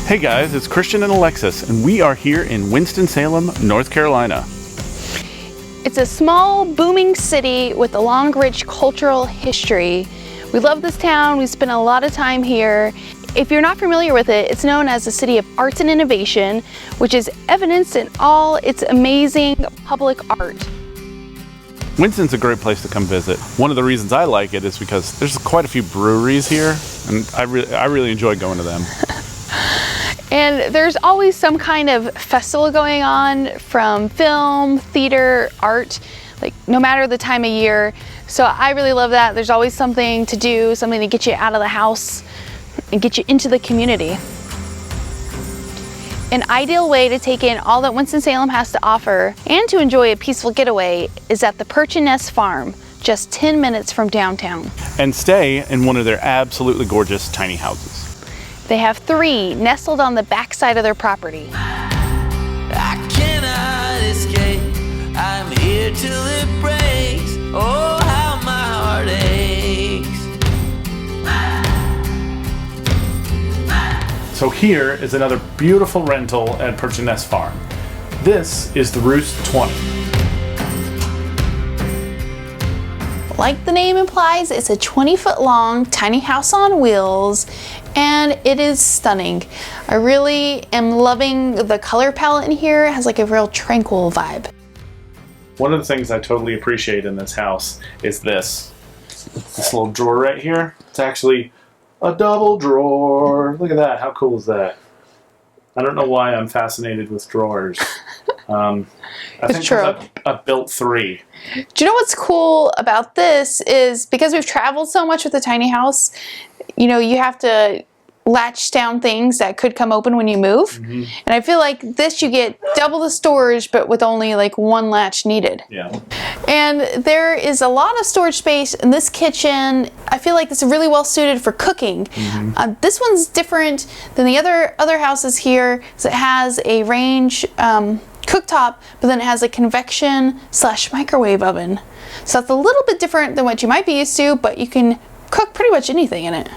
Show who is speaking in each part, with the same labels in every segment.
Speaker 1: Hey guys, it's Christian and Alexis, and we are here in Winston-Salem, North Carolina.
Speaker 2: It's a small, booming city with a long, rich cultural history. We love this town. We spend a lot of time here. If you're not familiar with it, it's known as the city of arts and innovation, which is evidenced in all its amazing public art.
Speaker 1: Winston's a great place to come visit. One of the reasons I like it is because there's quite a few breweries here, and I really enjoy going to them.
Speaker 2: And there's always some kind of festival going on, from film, theater, art, like no matter the time of year. So I really love that. There's always something to do, something to get you out of the house and get you into the community. An ideal way to take in all that Winston-Salem has to offer and to enjoy a peaceful getaway is at the Perch and Nest farm, just 10 minutes from downtown.
Speaker 1: And stay in one of their absolutely gorgeous tiny houses.
Speaker 2: They have 3 nestled on the backside of their property.
Speaker 3: I cannot escape. I'm here till it breaks. Oh, how my heart aches.
Speaker 1: So here is another beautiful rental at Perch and Nest Farm. This is the Roost 20.
Speaker 2: Like the name implies, it's a 20-foot long tiny house on wheels, and it is stunning. I really am loving the color palette in here. It has like a real tranquil vibe.
Speaker 1: One of the things I totally appreciate in this house is this little drawer right here. It's actually a double drawer. Look at that. How cool is that? I don't know why I'm fascinated with drawers. I think
Speaker 2: true.
Speaker 1: I've built 3.
Speaker 2: Do you know what's cool about this is because we've traveled so much with the tiny house, you know, you have to latch down things that could come open when you move. Mm-hmm. And I feel like this, you get double the storage, but with only like 1 latch needed.
Speaker 1: Yeah.
Speaker 2: And there is a lot of storage space in this kitchen. I feel like it's really well suited for cooking. Mm-hmm. This one's different than the other houses here, because it has a range cooktop, but then it has a convection/microwave oven. So it's a little bit different than what you might be used to, but you can cook pretty much anything in it,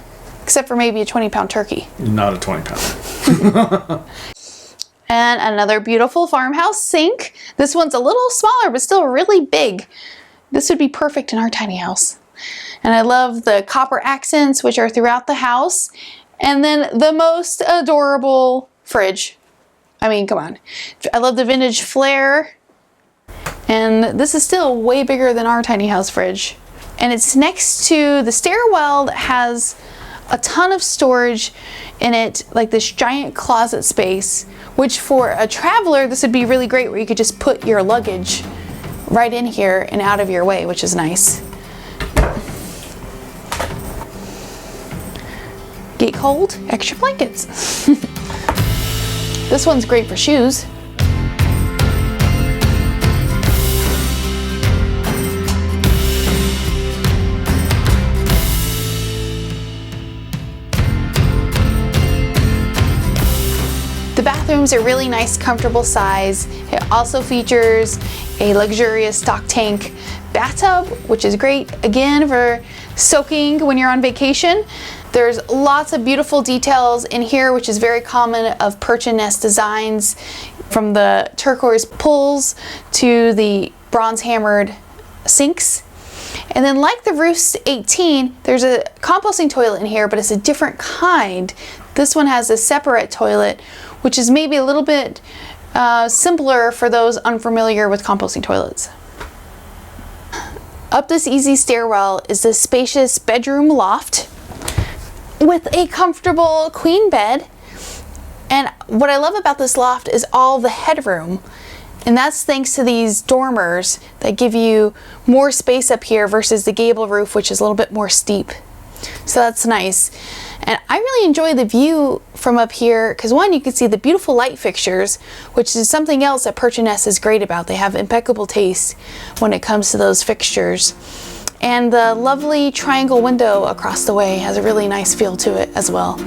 Speaker 2: except for maybe a 20-pound turkey.
Speaker 1: Not a 20-pounder.
Speaker 2: And another beautiful farmhouse sink. This one's a little smaller, but still really big. This would be perfect in our tiny house. And I love the copper accents, which are throughout the house. And then the most adorable fridge. I mean, come on. I love the vintage Flair. And this is still way bigger than our tiny house fridge. And it's next to the stairwell that has a ton of storage in it, like this giant closet space, which for a traveler, this would be really great, where you could just put your luggage right in here and out of your way, which is nice. Get cold? Extra blankets. This one's great for shoes. The bathroom's a really nice, comfortable size. It also features a luxurious stock tank bathtub, which is great, again, for soaking when you're on vacation. There's lots of beautiful details in here, which is very common of Perch and Nest designs, from the turquoise pulls to the bronze hammered sinks. And then, like the Roost 18, there's a composting toilet in here, but it's a different kind. This one has a separate toilet, which is maybe a little bit simpler for those unfamiliar with composting toilets. Up this easy stairwell is this spacious bedroom loft with a comfortable queen bed. And what I love about this loft is all the headroom. And that's thanks to these dormers that give you more space up here versus the gable roof, which is a little bit more steep. So that's nice. And I really enjoy the view from up here because, one, you can see the beautiful light fixtures, which is something else that Perch and Nest is great about. They have impeccable taste when it comes to those fixtures. And the lovely triangle window across the way has a really nice feel to it as well.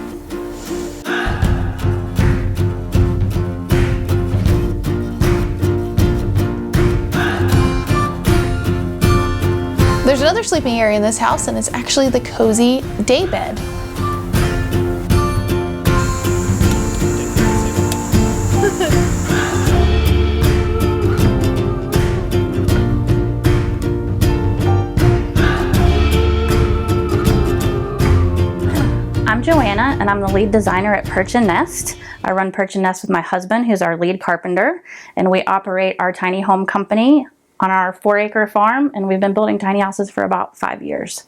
Speaker 2: There's another sleeping area in this house, and it's actually the cozy day bed.
Speaker 4: I'm Joanna, and I'm the lead designer at Perch and Nest. I run Perch and Nest with my husband, who's our lead carpenter, and we operate our tiny home company on our 4-acre farm, and we've been building tiny houses for about 5 years.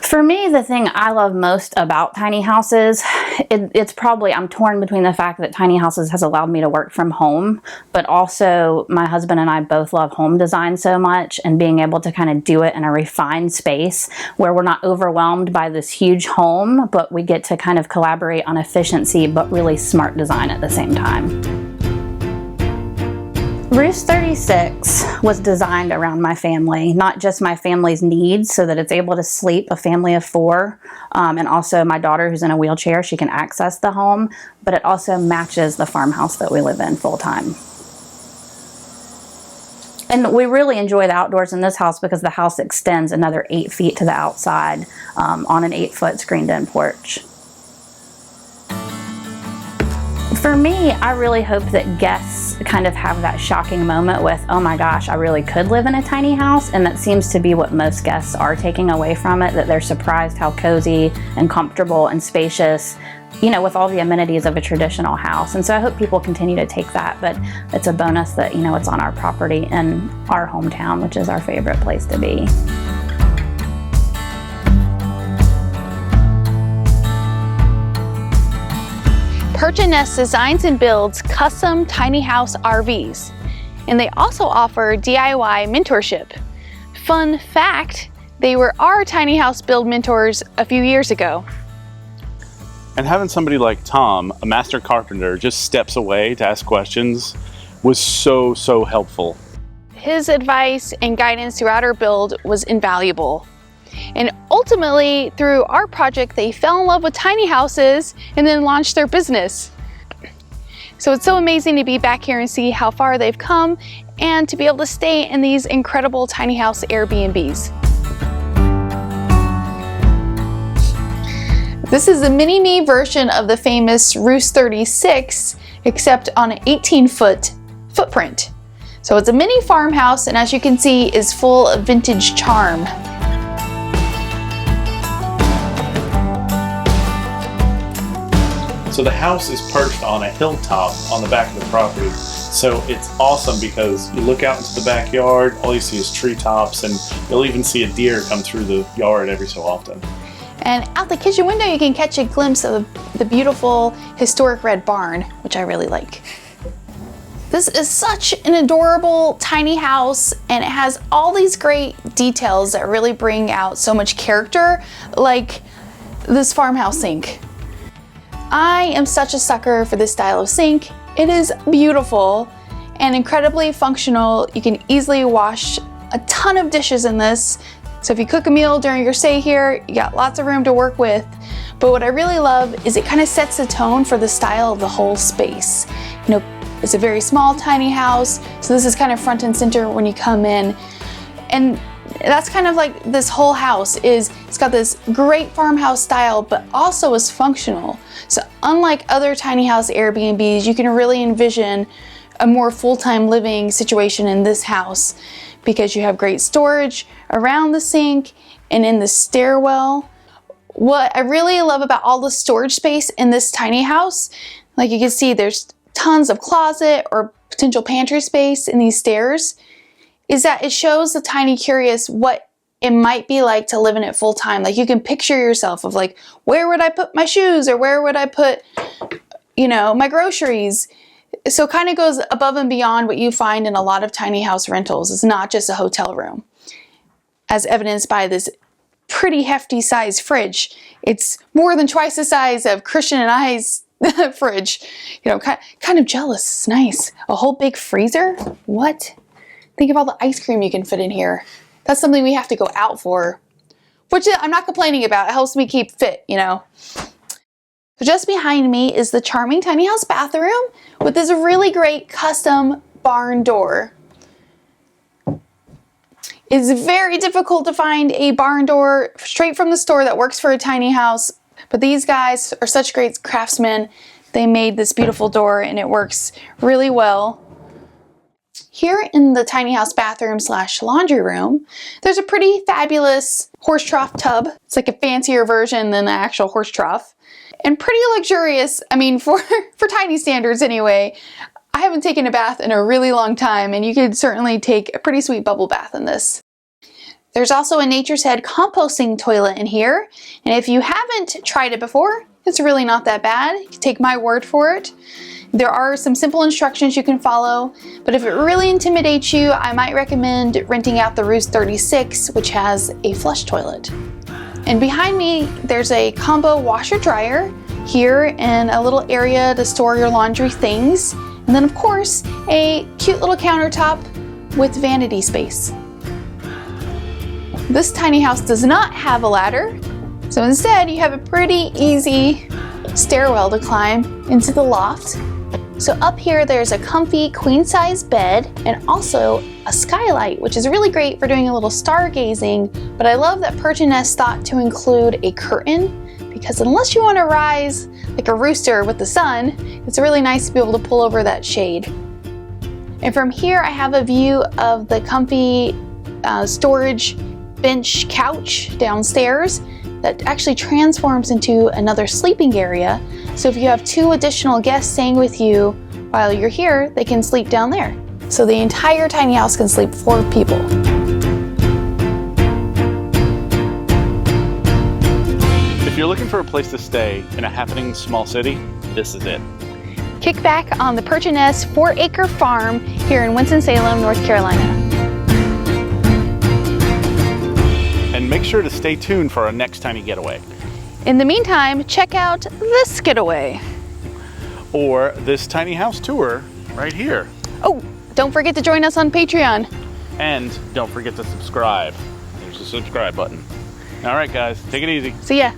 Speaker 4: For me, the thing I love most about tiny houses, it's probably, I'm torn between the fact that tiny houses has allowed me to work from home, but also my husband and I both love home design so much, and being able to kind of do it in a refined space where we're not overwhelmed by this huge home, but we get to kind of collaborate on efficiency but really smart design at the same time. Roost 36 was designed around my family, not just my family's needs so that it's able to sleep a family of 4, and also my daughter who's in a wheelchair, she can access the home, but it also matches the farmhouse that we live in full time. And we really enjoy the outdoors in this house because the house extends another 8 feet to the outside on an 8-foot screened-in porch. For me, I really hope that guests kind of have that shocking moment with, oh my gosh, I really could live in a tiny house, and that seems to be what most guests are taking away from it, that they're surprised how cozy and comfortable and spacious, you know, with all the amenities of a traditional house. And so I hope people continue to take that, but it's a bonus that, you know, it's on our property in our hometown, which is our favorite place to be.
Speaker 2: Perch and Nest designs and builds custom tiny house RVs, and they also offer DIY mentorship. Fun fact, they were our tiny house build mentors a few years ago.
Speaker 1: And having somebody like Tom, a master carpenter, just steps away to ask questions was so helpful.
Speaker 2: His advice and guidance throughout our build was invaluable. And ultimately, through our project, they fell in love with tiny houses and then launched their business. So it's so amazing to be back here and see how far they've come and to be able to stay in these incredible tiny house Airbnbs. This is a mini-me version of the famous Roost 36, except on an 18-foot footprint. So it's a mini farmhouse, and as you can see, is full of vintage charm.
Speaker 1: So the house is perched on a hilltop on the back of the property. So it's awesome because you look out into the backyard, all you see is treetops, and you'll even see a deer come through the yard every so often.
Speaker 2: And out the kitchen window, you can catch a glimpse of the beautiful historic red barn, which I really like. This is such an adorable tiny house, and it has all these great details that really bring out so much character, like this farmhouse sink. I am such a sucker for this style of sink. It is beautiful and incredibly functional. You can easily wash a ton of dishes in this. So if you cook a meal during your stay here, you got lots of room to work with. But what I really love is it kind of sets the tone for the style of the whole space. You know, it's a very small, tiny house, so this is kind of front and center when you come in. And that's kind of like this whole house is, it's got this great farmhouse style, but also is functional. So unlike other tiny house Airbnbs, you can really envision a more full-time living situation in this house because you have great storage around the sink and in the stairwell. What I really love about all the storage space in this tiny house, like you can see there's tons of closet or potential pantry space in these stairs, is that it shows the tiny curious what it might be like to live in it full time. Like you can picture yourself of like, where would I put my shoes, or where would I put, you know, my groceries? So it kind of goes above and beyond what you find in a lot of tiny house rentals. It's not just a hotel room, as evidenced by this pretty hefty size fridge. It's more than twice the size of Christian and I's fridge. You know, kind of jealous. It's nice. A whole big freezer? What? Think of all the ice cream you can fit in here. That's something we have to go out for, which I'm not complaining about. It helps me keep fit, you know. So just behind me is the charming tiny house bathroom with this really great custom barn door. It's very difficult to find a barn door straight from the store that works for a tiny house, but these guys are such great craftsmen. they made this beautiful door and it works really well. Here in the tiny house bathroom / laundry room, there's a pretty fabulous horse trough tub. It's like a fancier version than the actual horse trough. And pretty luxurious, I mean, for tiny standards anyway. I haven't taken a bath in a really long time, and you could certainly take a pretty sweet bubble bath in this. There's also a Nature's Head composting toilet in here, and if you haven't tried it before, it's really not that bad. You can take my word for it. There are some simple instructions you can follow, but if it really intimidates you, I might recommend renting out the Roost 36, which has a flush toilet. And behind me, there's a combo washer dryer here and a little area to store your laundry things. And then of course, a cute little countertop with vanity space. This tiny house does not have a ladder, so instead you have a pretty easy stairwell to climb into the loft. So up here there's a comfy queen-size bed and also a skylight, which is really great for doing a little stargazing, but I love that Perch and Nest thought to include a curtain, because unless you want to rise like a rooster with the sun, it's really nice to be able to pull over that shade. And from here I have a view of the comfy storage bench couch downstairs that actually transforms into another sleeping area. So if you have 2 additional guests staying with you while you're here, they can sleep down there. So the entire tiny house can sleep 4 people.
Speaker 1: If you're looking for a place to stay in a happening small city, this is it.
Speaker 2: Kick back on the Perch and Nest 4-acre farm here in Winston-Salem, North Carolina.
Speaker 1: And make sure to stay tuned for our next Tiny Getaway.
Speaker 2: In the meantime, check out this getaway.
Speaker 1: Or this tiny house tour right here.
Speaker 2: Oh, don't forget to join us on Patreon.
Speaker 1: And don't forget to subscribe. There's a subscribe button. All right, guys, take it easy.
Speaker 2: See ya.